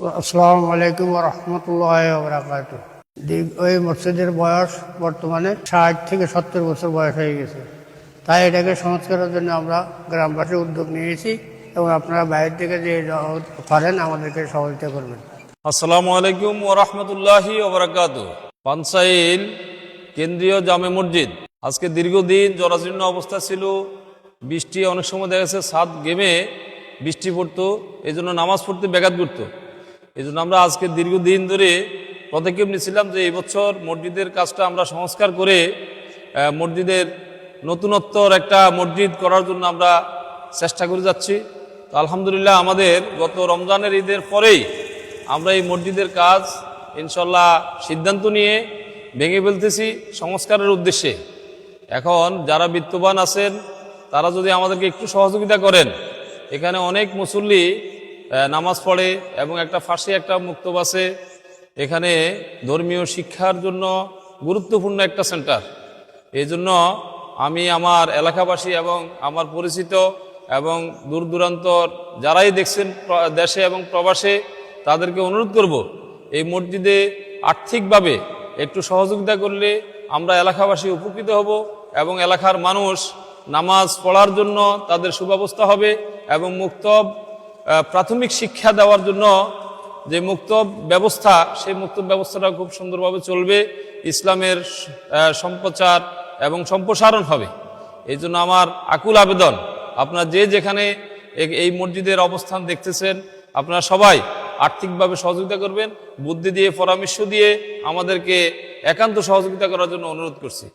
আসসালামু আলাইকুম ওয়া রাহমাতুল্লাহি ওয়া বারাকাতুহু। ওই মসজিদের বয়স বর্তমানে 60 থেকে 70 বছর বয়স হয়ে গেছে। তাই এটাকে সংস্কারের জন্য আমরা গ্রামবাসী উদ্যোগ নিয়েছি এবং আপনারা বাইরে থেকে যে পারেন আমাদেরকে সহযোগিতা করবেন। আসসালামু আলাইকুম ওয়া রাহমাতুল্লাহি ওয়া বারাকাতুহু। পানসাইল কেন্দ্রীয় জামে মসজিদ আজকে দীর্ঘদিন জরাজীর্ণ অবস্থা ছিল। বৃষ্টি অনেক সময় দেখা গেছে ছাদ গেমে বৃষ্টি পড়তো, এই জন্য নামাজ পড়তে ব্যাঘাত ঘটতো। এই জন্য আমরা আজকে দীর্ঘদিন ধরে পদক্ষেপ নিয়েছিলাম যে এই বছর মসজিদের কাজটা আমরা সংস্কার করে মসজিদের নতুনত্বর একটা মসজিদ করার জন্য আমরা চেষ্টা করে যাচ্ছি। তো আলহামদুলিল্লাহ আমাদের গত রমজানের ঈদের পরেই আমরা এই মসজিদের কাজ ইনশাল্লাহ সিদ্ধান্ত নিয়ে ভেঙে ফেলতেছি সংস্কারের উদ্দেশ্যে। এখন যারা বিত্তবান আছেন তারা যদি আমাদেরকে একটু সহযোগিতা করেন, এখানে অনেক মুসল্লি নামাজ পড়ে এবং একটা ফাঁসি একটা মুক্তব আছে, এখানে ধর্মীয় শিক্ষার জন্য গুরুত্বপূর্ণ একটা সেন্টার। এই জন্য আমি আমার এলাকাবাসী এবং আমার পরিচিত এবং দূর দূরান্তর যারাই দেখছেন দেশে এবং প্রবাসে, তাদেরকে অনুরোধ করব এই মসজিদে আর্থিকভাবে একটু সহযোগিতা করলে আমরা এলাকাবাসী উপকৃত হব এবং এলাকার মানুষ নামাজ পড়ার জন্য তাদের সুব্যবস্থা হবে এবং মুক্তব প্রাথমিক শিক্ষা দেওয়ার জন্য যে মুক্তব ব্যবস্থা, সেই মুক্তব ব্যবস্থাটা খুব সুন্দরভাবে চলবে, ইসলামের সম্প্রচার এবং সম্প্রসারণ হবে। এই জন্য আমার আকুল আবেদন, আপনারা যে যেখানে এই মসজিদের অবস্থান দেখতেছেন আপনারা সবাই আর্থিকভাবে সহযোগিতা করবেন, বুদ্ধি দিয়ে পরামর্শ দিয়ে আমাদেরকে একান্ত সহযোগিতা করার জন্য অনুরোধ করছি।